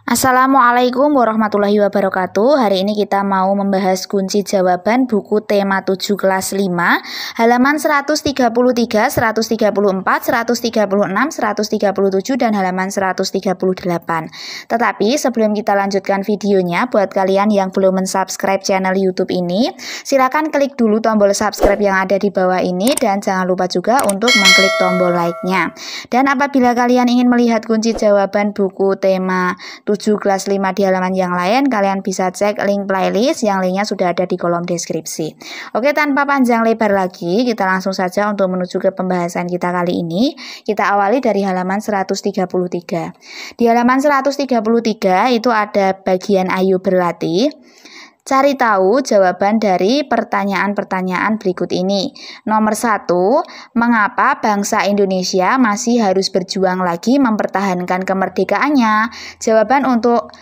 Assalamualaikum warahmatullahi wabarakatuh. Hari ini kita mau membahas kunci jawaban buku tema 7 kelas 5 halaman 133, 134, 136, 137 dan halaman 138. Tetapi sebelum kita lanjutkan videonya, buat kalian yang belum mensubscribe channel YouTube ini, silakan klik dulu tombol subscribe yang ada di bawah ini dan jangan lupa juga untuk mengklik tombol like-nya. Dan apabila kalian ingin melihat kunci jawaban buku tema 7 kelas 5 di halaman yang lain, kalian bisa cek link playlist yang linknya sudah ada di kolom deskripsi. Oke, tanpa panjang lebar lagi, kita langsung saja untuk menuju ke pembahasan kita kali ini. Kita awali dari halaman 133. Di halaman 133 itu ada bagian ayo berlatih. Cari tahu jawaban dari pertanyaan-pertanyaan berikut ini. Nomor 1, mengapa bangsa Indonesia masih harus berjuang lagi mempertahankan kemerdekaannya? Jawaban untuk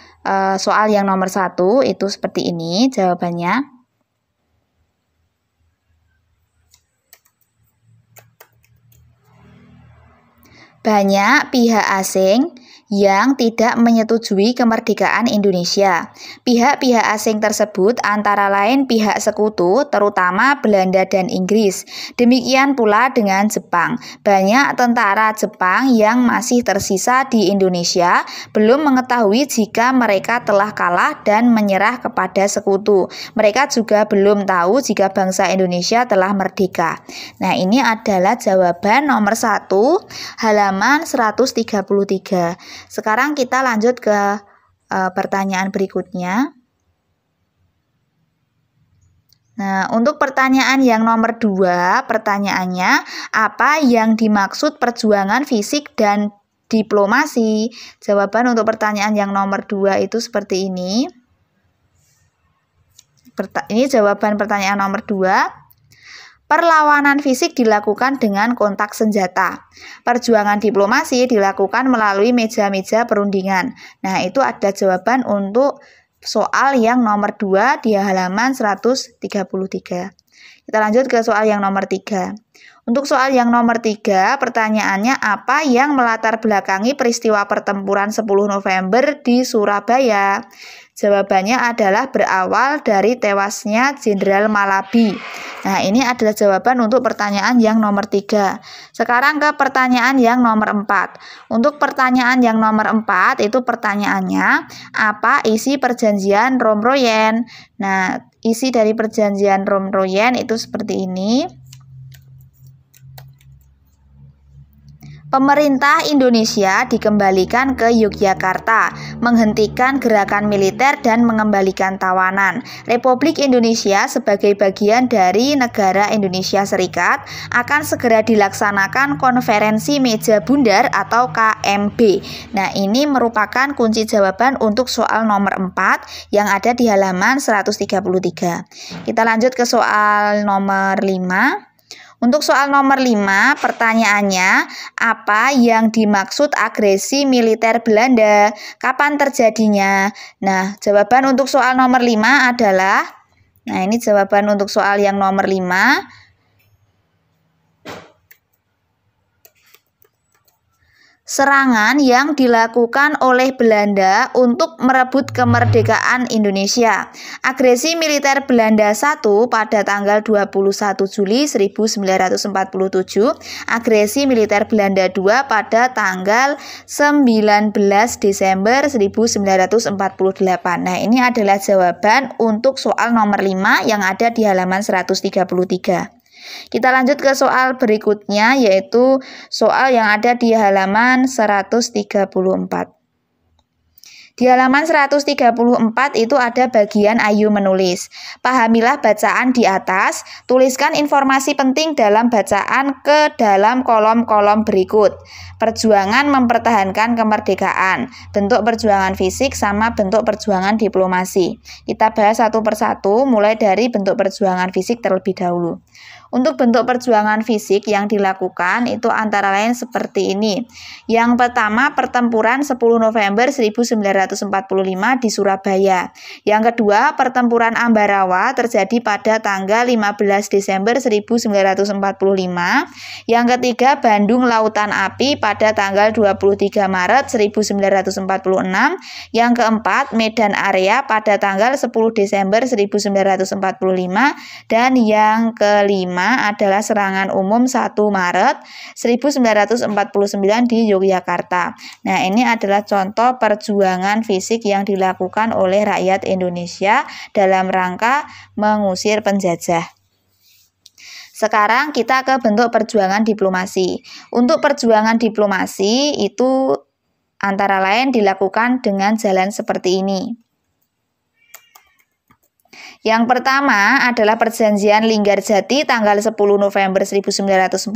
soal yang nomor 1 itu seperti ini jawabannya. Banyak pihak asing yang tidak menyetujui kemerdekaan Indonesia. Pihak-pihak asing tersebut antara lain pihak sekutu, terutama Belanda dan Inggris. Demikian pula dengan Jepang. Banyak tentara Jepang yang masih tersisa di Indonesia belum mengetahui jika mereka telah kalah dan menyerah kepada sekutu. Mereka juga belum tahu jika bangsa Indonesia telah merdeka. Nah, ini adalah jawaban nomor 1, halaman 133. Sekarang kita lanjut ke pertanyaan berikutnya. Nah, untuk pertanyaan yang nomor 2, pertanyaannya, apa yang dimaksud perjuangan fisik dan diplomasi? Jawaban untuk pertanyaan yang nomor 2 itu seperti ini. Ini jawaban pertanyaan nomor 2. Perlawanan fisik dilakukan dengan kontak senjata. Perjuangan diplomasi dilakukan melalui meja-meja perundingan. Nah, itu ada jawaban untuk soal yang nomor 2 di halaman 133. Kita lanjut ke soal yang nomor 3. Untuk soal yang nomor 3, pertanyaannya apa yang melatar belakangi peristiwa pertempuran 10 November di Surabaya? Jawabannya adalah berawal dari tewasnya Jenderal Malabi. Nah, ini adalah jawaban untuk pertanyaan yang nomor 3. Sekarang ke pertanyaan yang nomor 4. Untuk pertanyaan yang nomor 4, itu pertanyaannya, apa isi perjanjian Romroyen? Nah, isi dari perjanjian Romroyen itu seperti ini. Pemerintah Indonesia dikembalikan ke Yogyakarta, menghentikan gerakan militer dan mengembalikan tawanan. Republik Indonesia sebagai bagian dari negara Indonesia Serikat akan segera dilaksanakan konferensi meja bundar atau KMB. Nah, ini merupakan kunci jawaban untuk soal nomor 4 yang ada di halaman 133. Kita lanjut ke soal nomor 5. Untuk soal nomor 5, pertanyaannya, apa yang dimaksud agresi militer Belanda? Kapan terjadinya? Nah, jawaban untuk soal nomor 5 adalah, nah ini jawaban untuk soal yang nomor 5. Serangan yang dilakukan oleh Belanda untuk merebut kemerdekaan Indonesia. Agresi militer Belanda 1 pada tanggal 21 Juli 1947, agresi militer Belanda 2 pada tanggal 19 Desember 1948. Nah, ini adalah jawaban untuk soal nomor 5 yang ada di halaman 133. Kita lanjut ke soal berikutnya, yaitu soal yang ada di halaman 134. Di halaman 134 itu ada bagian ayo menulis. Pahamilah bacaan di atas, tuliskan informasi penting dalam bacaan ke dalam kolom-kolom berikut. Perjuangan mempertahankan kemerdekaan, bentuk perjuangan fisik sama bentuk perjuangan diplomasi. Kita bahas satu persatu mulai dari bentuk perjuangan fisik terlebih dahulu. Untuk bentuk perjuangan fisik yang dilakukan itu antara lain seperti ini. Yang pertama, pertempuran 10 November 1945 di Surabaya. Yang kedua, pertempuran Ambarawa terjadi pada tanggal 15 Desember 1945. Yang ketiga, Bandung Lautan Api pada tanggal 23 Maret 1946. Yang keempat, Medan Area pada tanggal 10 Desember 1945. Dan yang kelima adalah serangan umum 1 Maret 1949 di Yogyakarta. Nah, ini adalah contoh perjuangan fisik yang dilakukan oleh rakyat Indonesia dalam rangka mengusir penjajah. Sekarang kita ke bentuk perjuangan diplomasi. Untuk perjuangan diplomasi itu antara lain dilakukan dengan jalan seperti ini. Yang pertama adalah Perjanjian Linggarjati tanggal 10 November 1946.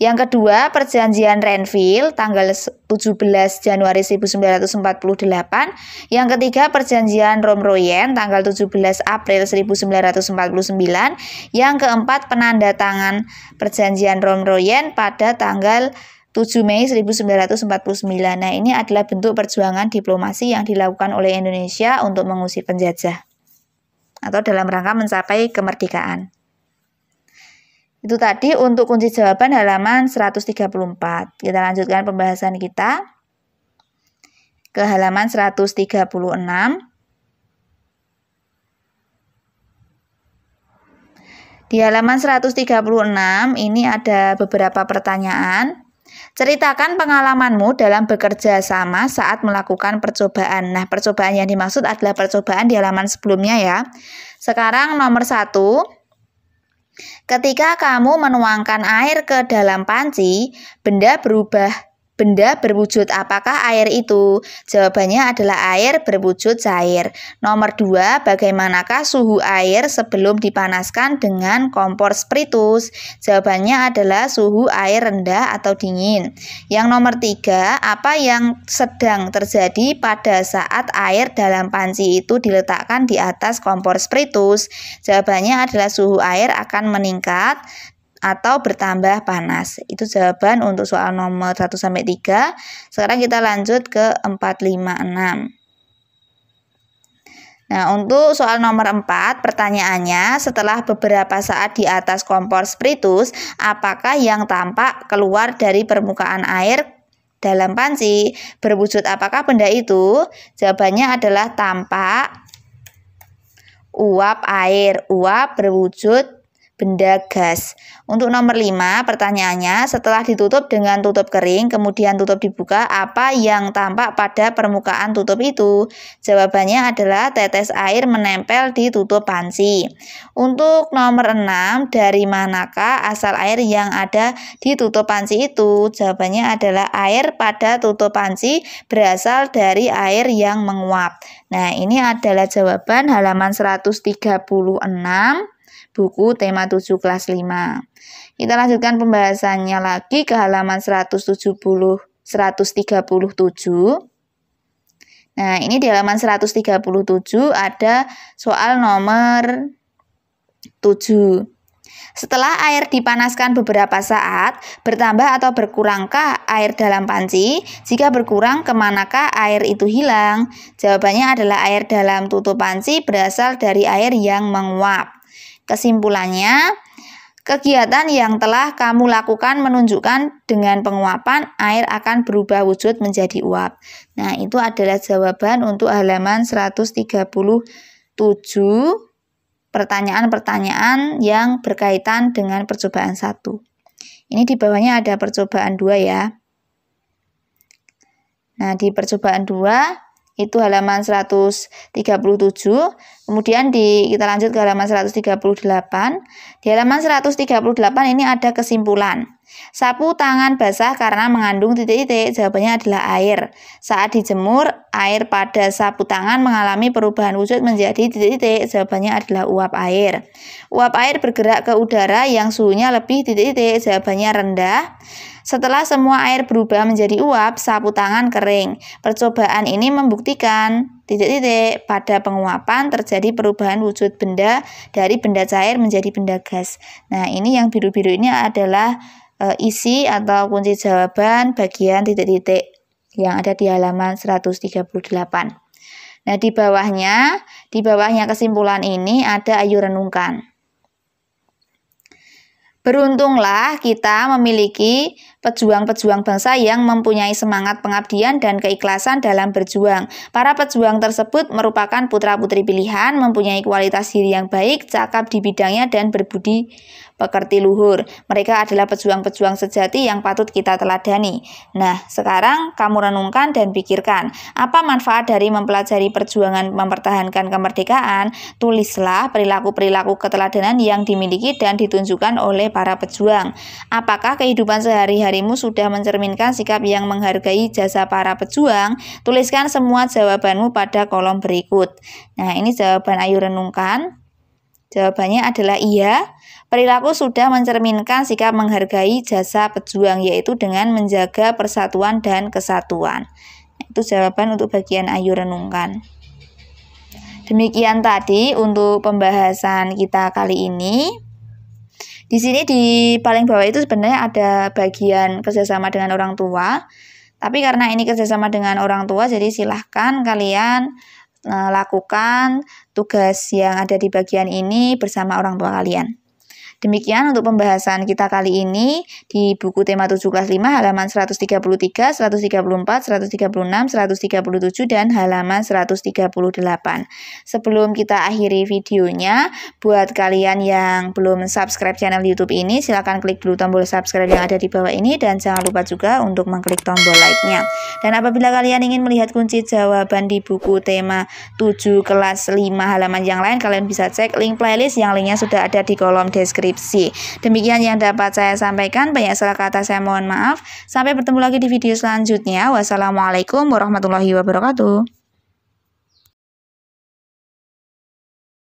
Yang kedua, Perjanjian Renville tanggal 17 Januari 1948. Yang ketiga, Perjanjian Romroyen tanggal 17 April 1949. Yang keempat, penandatangan Perjanjian Romroyen pada tanggal 7 Mei 1949. Nah, ini adalah bentuk perjuangan diplomasi yang dilakukan oleh Indonesia untuk mengusir penjajah atau dalam rangka mencapai kemerdekaan. Itu tadi untuk kunci jawaban halaman 134. Kita lanjutkan pembahasan kita ke halaman 136. Di halaman 136 ini ada beberapa pertanyaan. Ceritakan pengalamanmu dalam bekerja sama saat melakukan percobaan. Nah, percobaan yang dimaksud adalah percobaan di halaman sebelumnya ya. Sekarang nomor 1. Ketika kamu menuangkan air ke dalam panci, benda berwujud apakah air itu? Jawabannya adalah air berwujud cair. Nomor 2, bagaimanakah suhu air sebelum dipanaskan dengan kompor spiritus? Jawabannya adalah suhu air rendah atau dingin. Yang nomor 3, apa yang sedang terjadi pada saat air dalam panci itu diletakkan di atas kompor spiritus? Jawabannya adalah suhu air akan meningkat atau bertambah panas. Itu jawaban untuk soal nomor 1-3. Sekarang kita lanjut ke 4, 5, 6. Nah, untuk soal nomor 4, pertanyaannya, setelah beberapa saat di atas kompor spiritus, apakah yang tampak keluar dari permukaan air dalam panci? Berwujud apakah benda itu? Jawabannya adalah tampak uap air. Uap berwujud benda gas. Untuk nomor 5, pertanyaannya, setelah ditutup dengan tutup kering, kemudian tutup dibuka, apa yang tampak pada permukaan tutup itu? Jawabannya adalah tetes air menempel di tutup panci. Untuk nomor 6, dari manakah asal air yang ada di tutup panci itu? Jawabannya adalah air pada tutup panci berasal dari air yang menguap. Nah, ini adalah jawaban halaman 136. Buku tema 7 kelas 5. Kita lanjutkan pembahasannya lagi ke halaman 137. Nah, ini di halaman 137 ada soal nomor 7. Setelah air dipanaskan beberapa saat, bertambah atau berkurangkah air dalam panci? Jika berkurang, kemanakah air itu hilang? Jawabannya adalah air dalam tutup panci berasal dari air yang menguap. Kesimpulannya, kegiatan yang telah kamu lakukan menunjukkan dengan penguapan air akan berubah wujud menjadi uap. Nah, itu adalah jawaban untuk halaman 137, pertanyaan-pertanyaan yang berkaitan dengan percobaan 1. Ini di bawahnya ada percobaan 2 ya. Nah, di percobaan 2 itu halaman 137. Kemudian kita lanjut ke halaman 138. Di halaman 138 ini ada kesimpulan. Sapu tangan basah karena mengandung titik-titik. Jawabannya adalah air. Saat dijemur, air pada sapu tangan mengalami perubahan wujud menjadi titik-titik. Jawabannya adalah uap air. Uap air bergerak ke udara yang suhunya lebih titik-titik. Jawabannya rendah. Setelah semua air berubah menjadi uap, sapu tangan kering. Percobaan ini membuktikan titik-titik. Pada penguapan terjadi perubahan wujud benda dari benda cair menjadi benda gas. Nah, ini yang biru-biru ini adalah isi atau kunci jawaban bagian titik-titik yang ada di halaman 138. Nah, di bawahnya kesimpulan ini ada ayo renungkan. Beruntunglah kita memiliki pejuang-pejuang bangsa yang mempunyai semangat pengabdian dan keikhlasan dalam berjuang. Para pejuang tersebut merupakan putra-putri pilihan, mempunyai kualitas diri yang baik, cakap di bidangnya, dan berbudi pekerti luhur. Mereka adalah pejuang-pejuang sejati yang patut kita teladani. Nah, sekarang kamu renungkan dan pikirkan, apa manfaat dari mempelajari perjuangan mempertahankan kemerdekaan? Tulislah perilaku-perilaku keteladanan yang dimiliki dan ditunjukkan oleh para pejuang. Apakah kehidupan sehari-harimu sudah mencerminkan sikap yang menghargai jasa para pejuang? Tuliskan semua jawabanmu pada kolom berikut. Nah, ini jawaban ayo renungkan. Jawabannya adalah iya. Perilaku sudah mencerminkan sikap menghargai jasa pejuang, yaitu dengan menjaga persatuan dan kesatuan. Itu jawaban untuk bagian ayo renungkan. Demikian tadi untuk pembahasan kita kali ini. Di sini di paling bawah itu sebenarnya ada bagian kerjasama dengan orang tua. Tapi karena ini kerjasama dengan orang tua, jadi silahkan kalian lakukan tugas yang ada di bagian ini bersama orang tua kalian. Demikian untuk pembahasan kita kali ini di buku tema 7 kelas 5 halaman 133, 134, 136, 137, dan halaman 138. Sebelum kita akhiri videonya, buat kalian yang belum subscribe channel YouTube ini, silakan klik dulu tombol subscribe yang ada di bawah ini dan jangan lupa juga untuk mengklik tombol like-nya. Dan apabila kalian ingin melihat kunci jawaban di buku tema 7 kelas 5 halaman yang lain, kalian bisa cek link playlist yang linknya sudah ada di kolom deskripsi. Demikian yang dapat saya sampaikan. Banyak salah kata saya mohon maaf. Sampai bertemu lagi di video selanjutnya. Wassalamualaikum warahmatullahi wabarakatuh.